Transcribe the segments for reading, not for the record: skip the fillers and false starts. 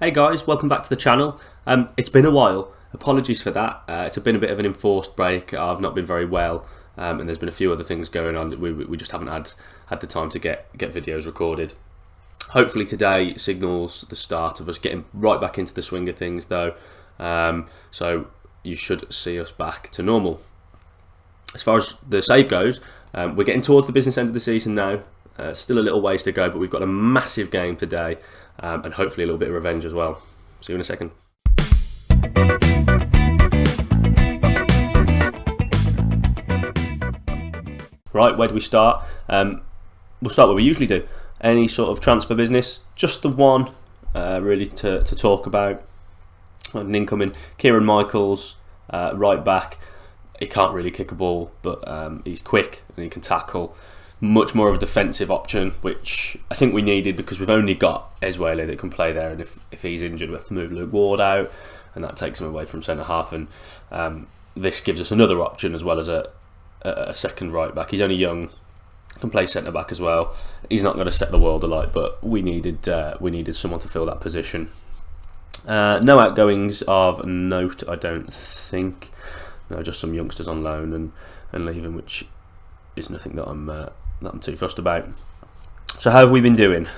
Hey guys, welcome back to the channel. It's been a while, apologies for that. It's been a bit of an enforced break. I've not been very well, and there's been a few other things going on. We just haven't had the time to get videos recorded. Hopefully today signals the start of us getting right back into the swing of things though, so you should see us back to normal. As far as the save goes, we're getting towards the business end of the season now. Still a little ways to go, but we've got a massive game today, and hopefully a little bit of revenge as well. See you in a second. Right, where do we start? We'll start where we usually do. Any sort of transfer business, just the one really to talk about. An incoming Kieran Michaels, right back. He can't really kick a ball, but he's quick and he can tackle. Much more of a defensive option, which I think we needed because we've only got Eswele that can play there, and if he's injured we have to move Luke Ward out, and that takes him away from centre half, and this gives us another option as well as a second right back. He's only young, can play centre back as well. He's not going to set the world alight, but we needed someone to fill that position. No outgoings of note, I don't think. No, just some youngsters on loan and leaving, which is nothing that I'm too fussed about. So how have we been doing?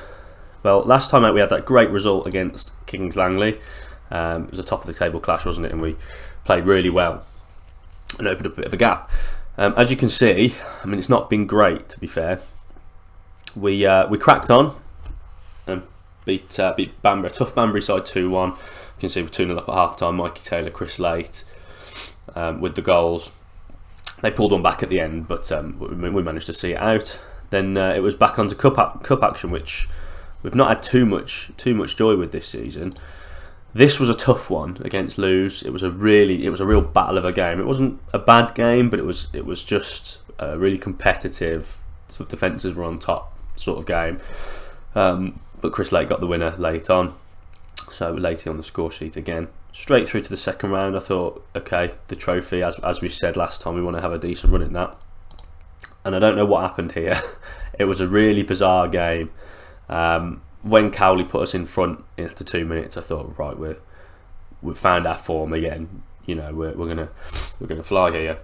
Well, last time out we had that great result against Kings Langley. It was a top of the table clash, wasn't it? And we played really well and opened up a bit of a gap. As you can see, I mean, it's not been great, to be fair. We cracked on and beat Banbury, a tough Banbury side 2-1. You can see we're 2-0 up at half time. Mikey Taylor, Chris Late with the goals. They pulled one back at the end, but we managed to see it out. Then it was back onto cup action, which we've not had too much joy with this season. This was a tough one against Lewes. It was a real battle of a game. It wasn't a bad game, but it was just a really competitive, sort of defences were on top sort of game. But Chris Lake got the winner late on, so late on the score sheet again. Straight through to the second round. I thought, okay, the trophy, as we said last time, we want to have a decent run in that. And I don't know what happened here. It was a really bizarre game. When Cowley put us in front after 2 minutes, I thought, right, we've found our form again. You know, we're gonna fly here.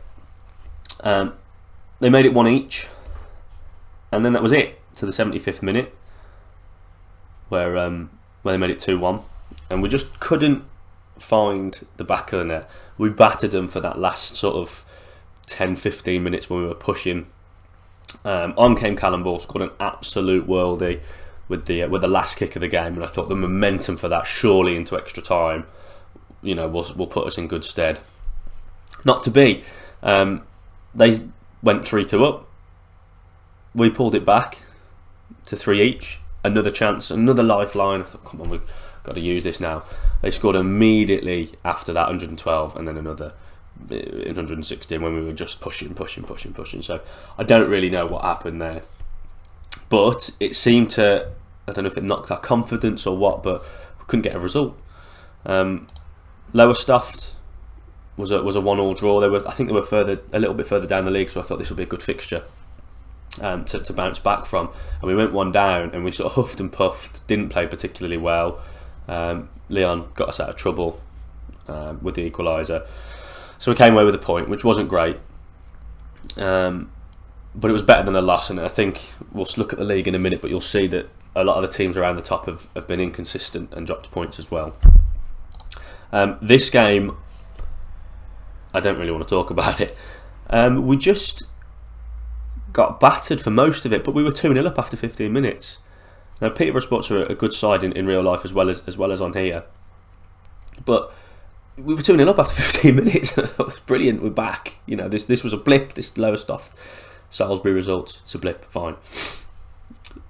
They made it one each, and then that was it to the 75th minute, where they made it 2-1, and we just couldn't find the back of the net. We battered them for that last sort of 10-15 minutes when we were pushing. On came Callum Ball, scored an absolute worldie with the last kick of the game, and I thought the momentum for that, surely into extra time, you know, will put us in good stead. Not to be. They went 3-2 up. We pulled it back to 3 each. Another chance, another lifeline. I thought, come on, we've got to use this now. They scored immediately after that, 112, and then another in 116 when we were just pushing. So I don't really know what happened there, but it seemed to, I don't know if it knocked our confidence or what, but we couldn't get a result. Lowestoft was a 1-1 draw. I think they were a little bit further down the league, so I thought this would be a good fixture to bounce back from, and we went one down and we sort of huffed and puffed, didn't play particularly well. Leon got us out of trouble with the equaliser, so we came away with a point, which wasn't great, but it was better than a loss. And I think we'll look at the league in a minute, but you'll see that a lot of the teams around the top have been inconsistent and dropped points as well. This game, I don't really want to talk about it. We just got battered for most of it, but we were 2-0 up after 15 minutes. Now, Peterborough Sports are a good side in real life as well as on here, but we were 2-0 up after 15 minutes. It was brilliant. We're back. You know, this was a blip. This Lowestoft Salisbury results, it's a blip. Fine.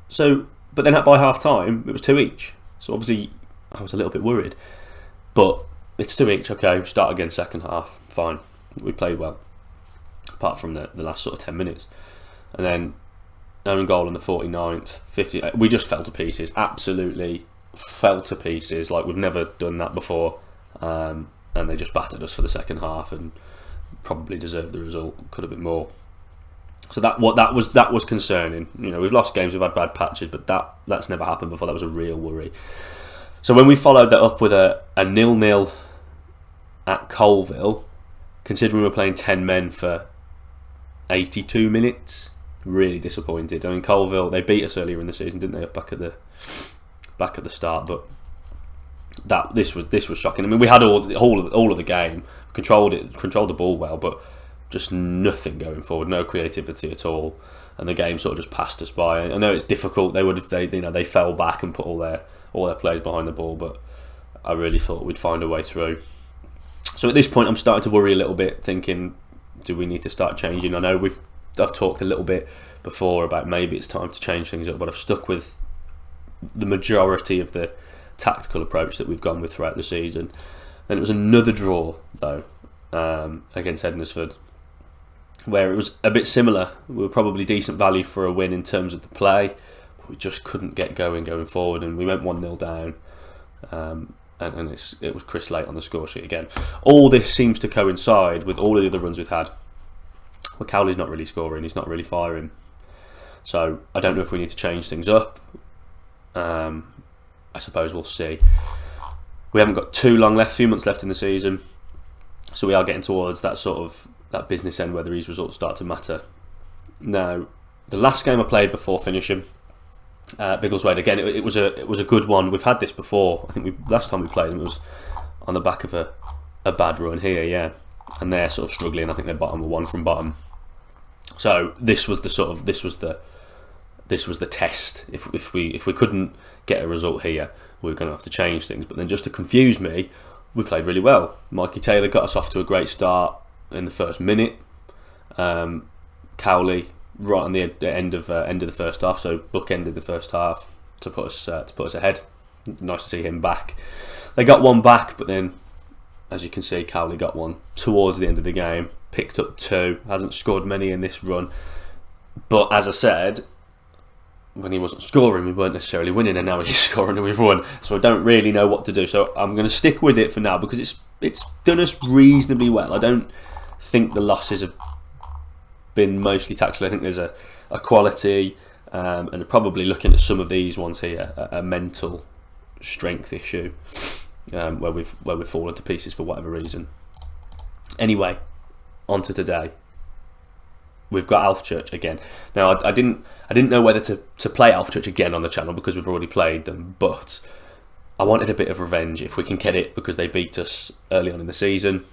So, but then by half time it was 2 each. So obviously I was a little bit worried, but it's 2 each. Okay, start again second half. Fine. We played well, apart from the last sort of 10 minutes. And then own goal in the 49th, 50. We just fell to pieces. Absolutely fell to pieces. Like we've never done that before. And they just battered us for the second half and probably deserved the result. Could have been more. So that was concerning. You know, we've lost games, we've had bad patches, but that's never happened before. That was a real worry. So when we followed that up with a 0-0 at Colville, considering we're playing 10 men for 82 minutes, really disappointed. I mean, Colville, they beat us earlier in the season, didn't they? Back at the start, but this was shocking. I mean, we had all of the game, controlled the ball well, but just nothing going forward, no creativity at all, and the game sort of just passed us by. I know it's difficult. They fell back and put all their players behind the ball, but I really thought we'd find a way through. So at this point, I'm starting to worry a little bit, thinking, do we need to start changing? I know I've talked a little bit before about maybe it's time to change things up, but I've stuck with the majority of the tactical approach that we've gone with throughout the season. Then it was another draw though, against Hednesford, where it was a bit similar. We were probably decent value for a win in terms of the play, but we just couldn't get going forward, and we went 1-0 down, and it was Chris late on the score sheet again. All this seems to coincide with all of the other runs we've had. Well, Cowley's not really scoring, he's not really firing, so I don't know if we need to change things up. I suppose we'll see. We haven't got too long left, few months left in the season, so we are getting towards that business end where these results start to matter. Now, the last game I played before finishing, Biggleswade, again, it was a good one. We've had this before. I think last time we played them, it was on the back of a bad run here, yeah, and they're sort of struggling. I think they're bottom, or one from bottom. So this was the test. If we couldn't get a result here, we were going to have to change things. But then, just to confuse me, we played really well. Mikey Taylor got us off to a great start in the first minute. Cowley right on the end of the first half, so bookended the first half to put us ahead. Nice to see him back. They got one back, but then, as you can see, Cowley got one towards the end of the game. Picked up two. Hasn't scored many in this run, but as I said, when he wasn't scoring, we weren't necessarily winning, and now he's scoring and we've won. So I don't really know what to do. So I'm going to stick with it for now because it's done us reasonably well. I don't think the losses have been mostly tactical. I think there's a quality, and probably looking at some of these ones here, a mental strength issue, where we've fallen to pieces for whatever reason. Anyway, on to today. We've got Alvechurch again. Now, I didn't know whether to play Alvechurch again on the channel because we've already played them, but I wanted a bit of revenge if we can get it, because they beat us early on in the season,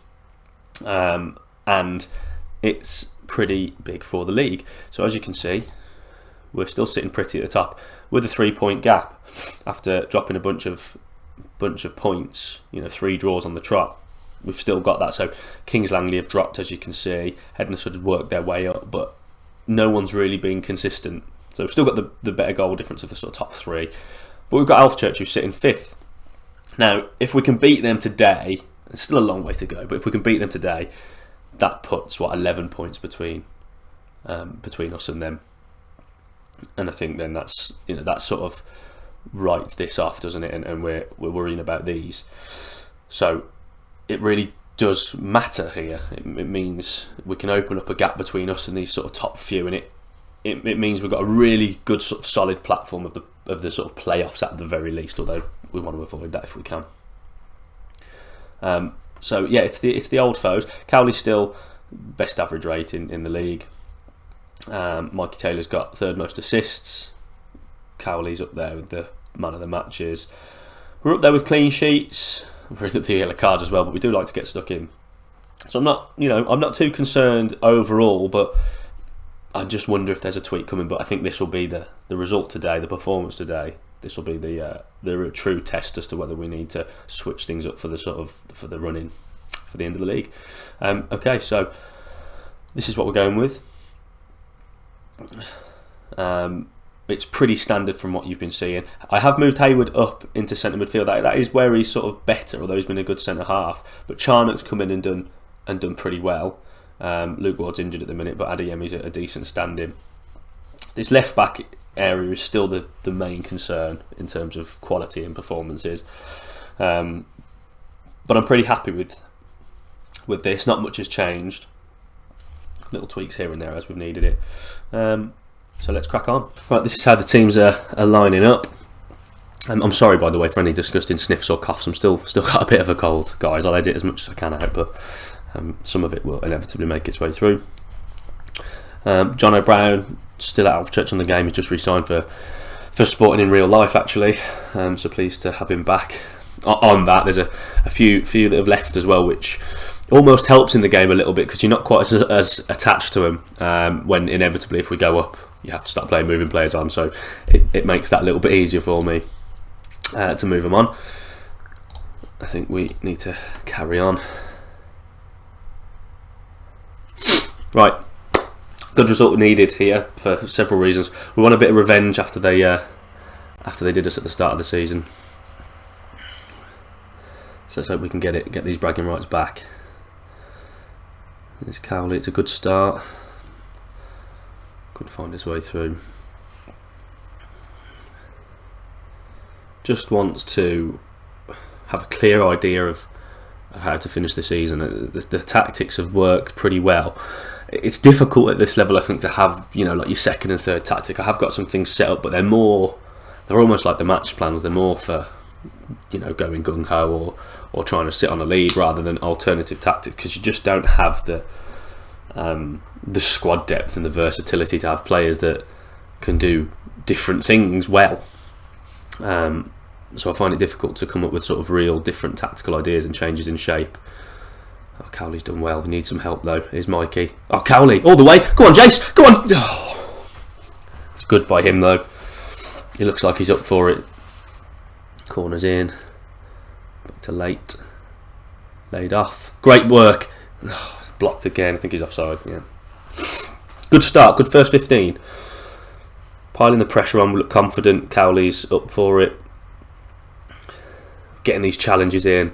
and it's pretty big for the league. So as you can see, we're still sitting pretty at the top with a 3-point gap after dropping a bunch of points. 3 draws on the trot. We've still got that. So Kings Langley have dropped, as you can see. Hednesford have worked their way up, but no one's really been consistent. So we've still got the better goal difference of the sort of top 3. But we've got Alvechurch who's sitting 5th. Now, if we can beat them today, it's still a long way to go, but if we can beat them today, that puts 11 points between us and them. And I think then that's that sort of writes this off, doesn't it? And we're worrying about these. So it really does matter here. It means we can open up a gap between us and these sort of top few, and it means we've got a really good sort of solid platform of the sort of playoffs at the very least. Although we want to avoid that if we can. So yeah, it's the old foes. Cowley's still best average rate in the league. Mikey Taylor's got 3rd most assists. Cowley's up there with the man of the matches. We're up there with clean sheets. We're up the yellow cards as well, but we do like to get stuck in. So I'm not too concerned overall, but I just wonder if there's a tweak coming. But I think this will be the result today, the performance today. This will be the true test as to whether we need to switch things up for the run-in for the end of the league. Okay, so this is what we're going with. It's pretty standard from what you've been seeing. I have moved Hayward up into centre midfield. That is where he's sort of better, although he's been a good centre half. But Charnock's come in and done pretty well. Luke Ward's injured at the minute, but Adeyemi's a decent stand-in. This left back area is still the main concern in terms of quality and performances. But I'm pretty happy with this. Not much has changed. Little tweaks here and there as we've needed it. So let's crack on. Right, this is how the teams are lining up. I'm sorry, by the way, for any disgusting sniffs or coughs. I'm still got a bit of a cold, guys. I'll edit as much as I can out, but some of it will inevitably make its way through. John O'Brien still at Alvechurch on the game. He's just re-signed for Sporting in real life, actually. So pleased to have him back. On that, there's a few that have left as well, which almost helps in the game a little bit, because you're not quite as attached to them. When inevitably, if we go up, you have to start playing moving players on. So it makes that a little bit easier for me to move them on. I think we need to carry on. Right. Good result needed here for several reasons. We want a bit of revenge after they did us at the start of the season. So let's hope we can get these bragging rights back. It's Cowley. It's a good start. Could find his way through. Just wants to have a clear idea of how to finish the season. The tactics have worked pretty well. It's difficult at this level, I think, to have, like your second and third tactic. I have got some things set up, but they're almost like the match plans. They're more for, going gung-ho or trying to sit on a lead rather than alternative tactics, because you just don't have the squad depth and the versatility to have players that can do different things well. So I find it difficult to come up with sort of real different tactical ideas and changes in shape. Oh, Cowley's done well. We need some help though. Here's Mikey. Oh, Cowley, all the way. Go on, Jace. Go on. Oh, it's good by him though. He looks like he's up for it. Corners in. Back to late. Laid off. Great work. Oh, blocked again. I think he's offside. Yeah. Good start. Good first 15. Piling the pressure on. We look confident. Cowley's up for it. Getting these challenges in.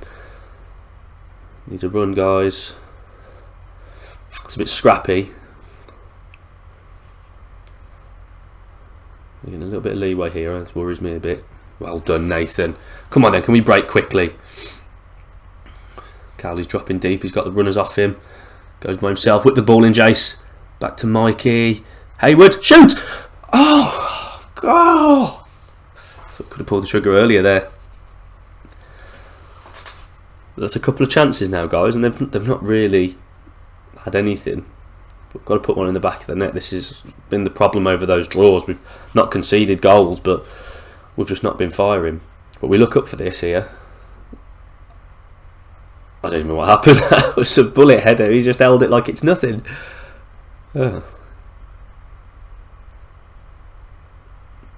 Needs a run, guys. It's a bit scrappy. Getting a little bit of leeway here. That worries me a bit. Well done, Nathan. Come on then, can we break quickly? Cowley's dropping deep. He's got the runners off him. Goes by himself. Whip the ball in, Jace. Back to Mikey. Hayward. Shoot! Oh! God! Could have pulled the trigger earlier there. That's a couple of chances now, guys, and they've not really had anything. We've got to put one in the back of the net. This has been the problem over those draws. We've not conceded goals, but we've just not been firing. But we look up for this here. I don't even know what happened. That was a bullet header. He just held it like it's nothing. Oh.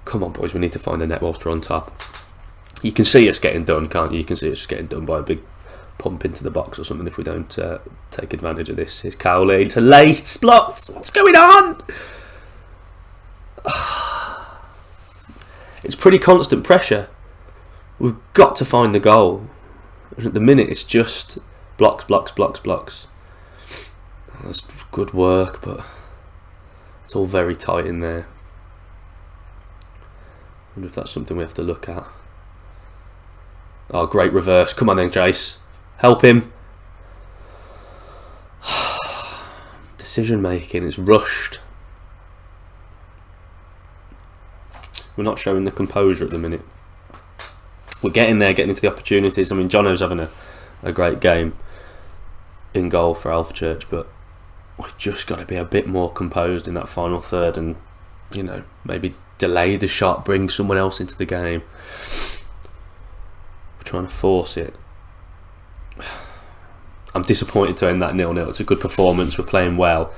Come on, boys. We need to find the net whilst we're on top. You can see us getting done, can't you? You can see us getting done by a big pump into the box or something if we don't take advantage of this. Here's Cowley to late. It's blocked. What's going on? It's pretty constant pressure. We've got to find the goal. At the minute, it's just blocks, blocks, blocks, blocks. That's good work, but it's all very tight in there. I wonder if that's something we have to look at. Oh, great reverse. Come on then, Jace. Help him. Decision making is rushed. We're not showing the composure at the minute. We're getting there, getting into the opportunities. I mean, Jono's having a great game in goal for Alvechurch, but we've just got to be a bit more composed in that final third and, maybe delay the shot, bring someone else into the game. Trying to force it. I'm disappointed to end that 0-0. It's a good performance. We're playing well,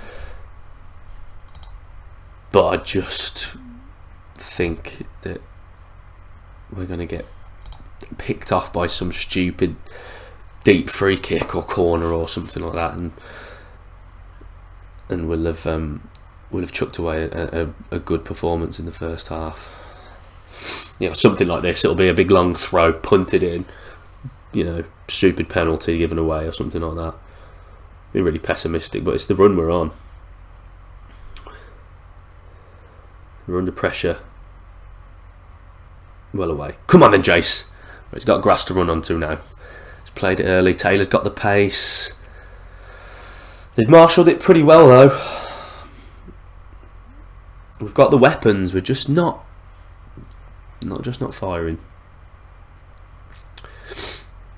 but I just think that we're going to get picked off by some stupid deep free kick or corner or something like that, and we'll have chucked away a good performance in the first half. Something like this. It'll be a big long throw, punted in, stupid penalty given away or something like that. Be really pessimistic, but it's the run we're on. We're under pressure. Well away. Come on then, Jace. He's got grass to run onto now. He's played it early. Taylor's got the pace. They've marshalled it pretty well though. We've got the weapons. We're just not firing.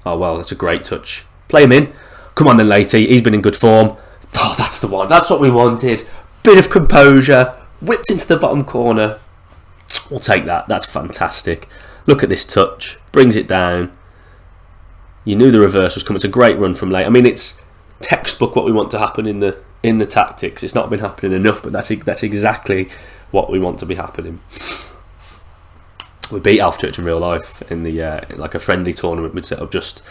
Oh well, that's a great touch. Play him in. Come on then, Leite. He's been in good form. Oh, that's the one. That's what we wanted. Bit of composure. Whipped into the bottom corner. We'll take that. That's fantastic. Look at this touch. Brings it down. You knew the reverse was coming. It's a great run from Leite. I mean, it's textbook what we want to happen in the tactics. It's not been happening enough, but that's exactly what we want to be happening. We beat Alvechurch in real life in the like a friendly tournament we'd set up just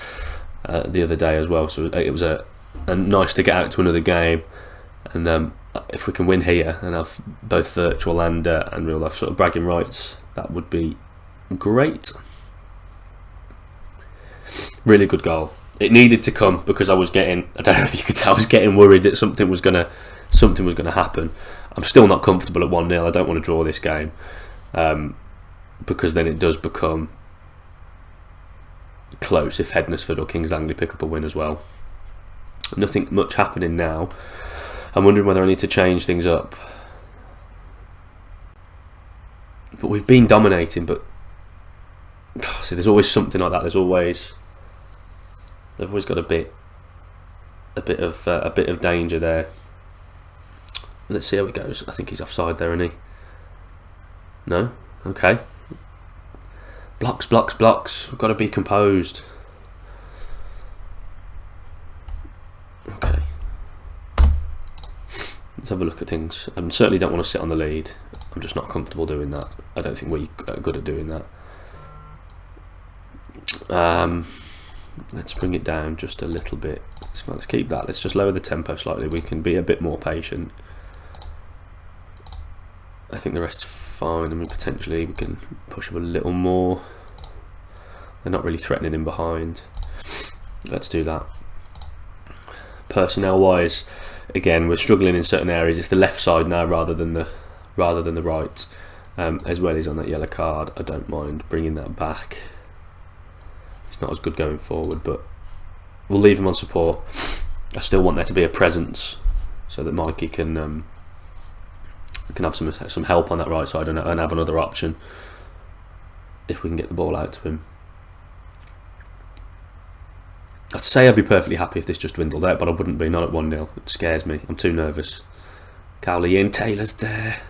the other day as well. So it was a nice to get out to another game, and if we can win here and have both virtual and real life sort of bragging rights, that would be great. Really good goal. It needed to come because I don't know if you could tell, I was getting worried that something was gonna happen. I'm still not comfortable at 1-0. I don't want to draw this game, because then it does become close if Hednesford or Kings Langley pick up a win as well. Nothing much happening now. I'm wondering whether I need to change things up. But we've been dominating, but see, there's always something like that. They've always got a bit of danger there. Let's see how it goes. I think he's offside there, isn't he? No? Okay. Blocks. We've got to be composed. Okay. Let's have a look at things. I certainly don't want to sit on the lead. I'm just not comfortable doing that. I don't think we're good at doing that. Let's bring it down just a little bit. Let's keep that. Let's just lower the tempo slightly. We can be a bit more patient. I think the rest's fine. I mean, potentially we can push them a little more. They're not really threatening him behind. Let's do that. Personnel wise, again, we're struggling in certain areas. It's the left side now rather than the right. As well, he's on that yellow card. I don't mind bringing that back. It's not as good going forward, but we'll leave him on support. I still want there to be a presence so that Mikey can have some help on that right side and have another option if we can get the ball out to him. I'd say I'd be perfectly happy if this just dwindled out, but I wouldn't be, not at 1-0. It scares me. I'm too nervous. Cowley in, Taylor's there.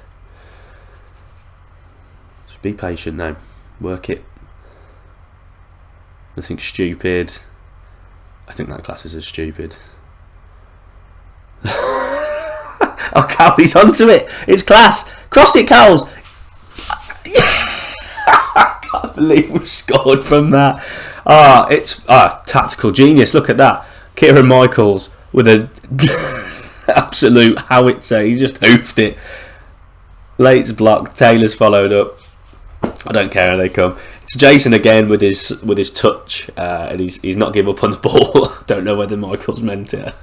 Just be patient now. Work it. Nothing stupid. I think that class is as stupid. Oh, Cowley's onto it. It's class. Cross it, Cowles. I can't believe we've scored from that. It's tactical genius. Look at that. Kieran Michaels with a absolute howitzer. He's just hoofed it. Late's blocked. Taylor's followed up. I don't care how they come. It's Jason again with his touch, and he's not give up on the ball. Don't know whether Michaels meant it.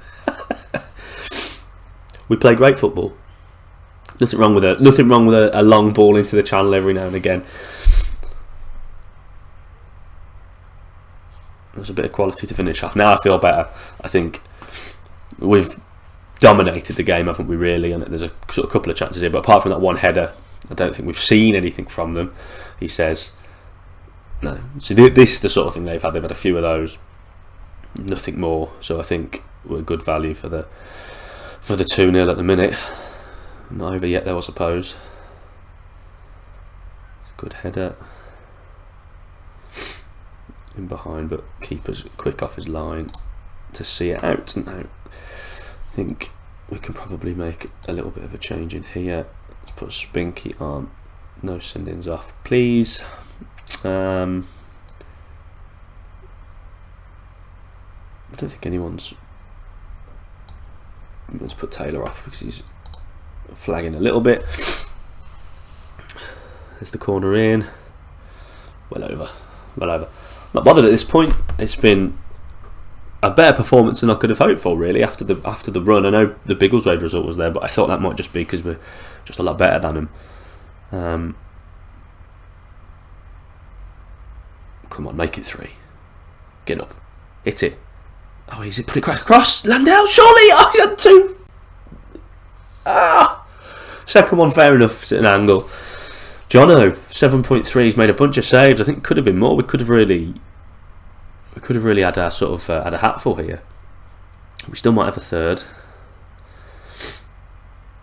We play great football. Nothing wrong with a long ball into the channel every now and again. There's a bit of quality to finish off. Now I feel better. I think we've dominated the game, haven't we, really? And there's a sort of couple of chances here, but apart from that one header, I don't think we've seen anything from them. He says, no. See, this is the sort of thing they've had. They've had a few of those, nothing more. So I think we're good value for the 2-0 at the minute. Not over yet, though, I suppose. It's a good header. In behind, but keeper's quick off his line to see it out now. I think we can probably make a little bit of a change in here. Let's put Spinky on. No send-ins off, please. I don't think anyone's. Let's put Taylor off because he's flagging a little bit. There's the corner in. Well over. Not bothered at this point. It's been a better performance than I could have hoped for, really, after the run. I know the Biggleswade result was there, but I thought that might just be because we're just a lot better than them. Come on, make it 3. Get up. Hit it. Oh, he's put it across. Landell, surely! Oh, he's had 2. Second one, fair enough. It's at an angle. Jono, 7.3. He's made a bunch of saves. I think it could have been more. We could have really we could have really had our sort of had a hatful here. We still might have a third.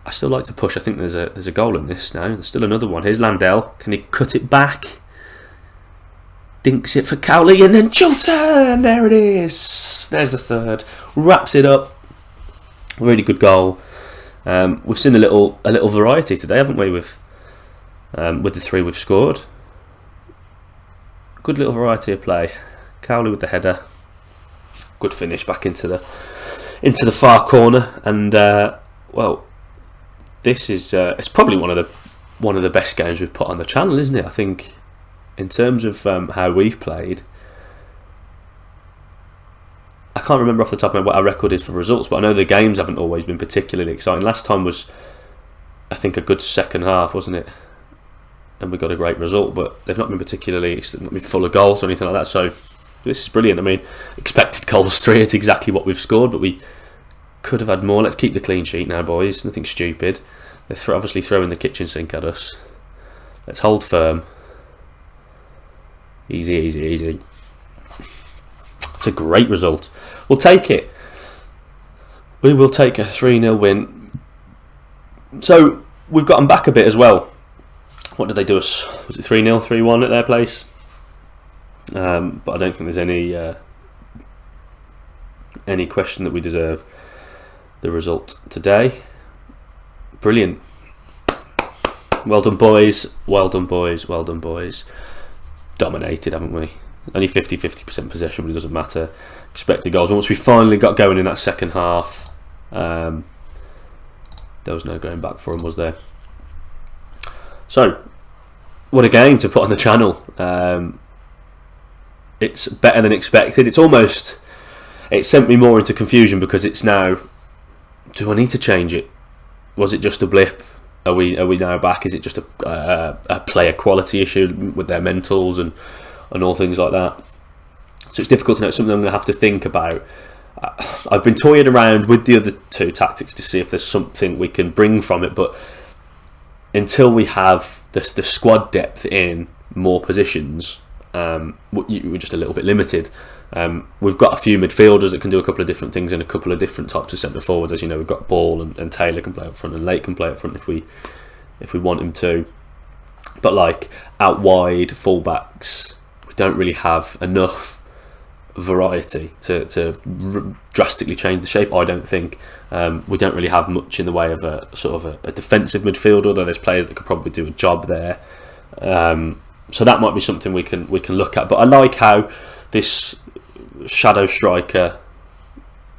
I still like to push. I think there's a goal in this now. There's still another one. Here's Landell. Can he cut it back? Dinks it for Cowley and then Chilton. There it is. There's the third. Wraps it up. Really good goal. We've seen a little variety today, haven't we? With the three we've scored. Good little variety of play. Cowley with the header. Good finish back into the far corner. And well, this is it's probably one of the best games we've put on the channel, isn't it? I think in terms of how we've played. I can't remember off the top of my head what our record is for results, but I know the games haven't always been particularly exciting. Last time was, I think, a good second half, wasn't it? And we got a great result, but they've not been particularly full of goals or anything like that. So this is brilliant. I mean, expected goals 3. It's exactly what we've scored, but we could have had more. Let's keep the clean sheet now, boys. Nothing stupid. They're obviously throwing the kitchen sink at us. Let's hold firm. Easy, easy, easy. It's a great result. We'll take it. We will take a 3-0 win. So we've gotten back a bit as well. What did they do us? Was it 3-0, 3-1 at their place? But I don't think there's any question that we deserve the result today. Brilliant. Well done, boys. Well done, boys. Well done, boys. Dominated, haven't we? Only 50% possession, but it doesn't matter. Expected goals. Once we finally got going in that second half, there was no going back for them, was there? So, what a game to put on the channel. It's better than expected. It sent me more into confusion because it's now, do I need to change it? Was it just a blip? Are we now back? Is it just a player quality issue with their mentals and all things like that? So it's difficult to know. It's something I'm going to have to think about. I've been toying around with the other two tactics to see if there's something we can bring from it, but until we have the squad depth in more positions, we're just a little bit limited. We've got a few midfielders that can do a couple of different things and a couple of different types of centre forwards. As you know, we've got Ball and Taylor can play up front and Lake can play up front if we want him to. But like out wide fullbacks, we don't really have enough variety to drastically change the shape. I don't think we don't really have much in the way of a sort of a defensive midfielder, although there's players that could probably do a job there. So that might be something we can look at. But I like how this shadow striker,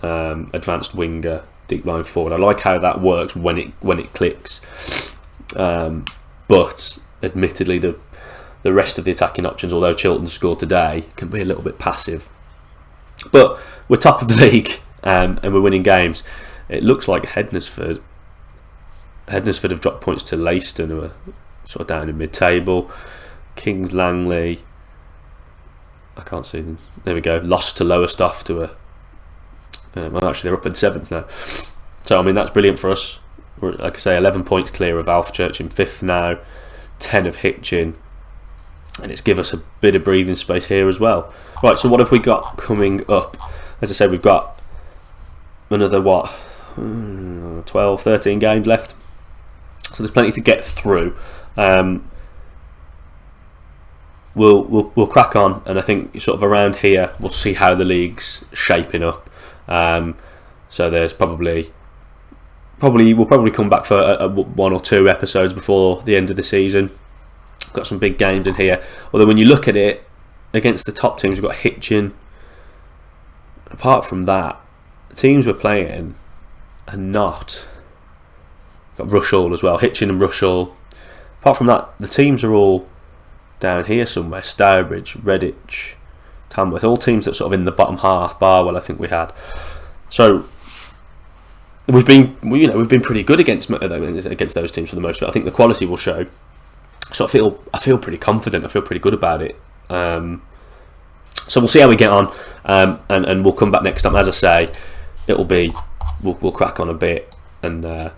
advanced winger, deep line forward, I like how that works when it clicks. But admittedly, the rest of the attacking options, although Chilton scored today, can be a little bit passive. But we're top of the league and we're winning games. It looks like Hednesford have dropped points to Leiston, who are sort of down in mid-table. Kings Langley, I can't see them. There we go. Lost to Lowestoft to well, actually they're up in 7th now. So I mean that's brilliant for us. We're, like I say, 11 points clear of Alvechurch in 5th now, 10 of Hitchin, and it's give us a bit of breathing space here as well. Right, so what have we got coming up? As I said, we've got another 12, 13 games left, so there's plenty to get through. We'll crack on, and I think sort of around here we'll see how the league's shaping up. So there's we'll probably come back for 1 or 2 episodes before the end of the season. Got some big games in here. Although when you look at it against the top teams, we've got Hitchin. Apart from that, the teams we're playing are not. Got Rushall as well, Hitchin and Rushall. Apart from that, the teams are all down here somewhere. Stourbridge, Redditch, Tamworth, all teams that sort of in the bottom half. Barwell, I think we had. So we've been pretty good against those teams for the most part. I think the quality will show. So I feel pretty confident. I feel pretty good about it. So we'll see how we get on, and we'll come back next time. As I say, it'll be we'll crack on a bit, and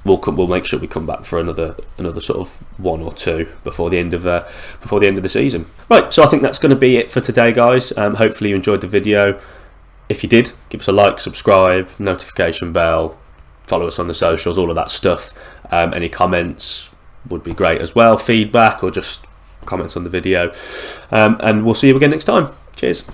we'll make sure we come back for another sort of one or two before the end of the season. Right, so I think that's going to be it for today, guys. Hopefully you enjoyed the video. If you did, give us a like, subscribe, notification bell, follow us on the socials, all of that stuff. Any comments would be great as well, feedback or just comments on the video. And we'll see you again next time. Cheers.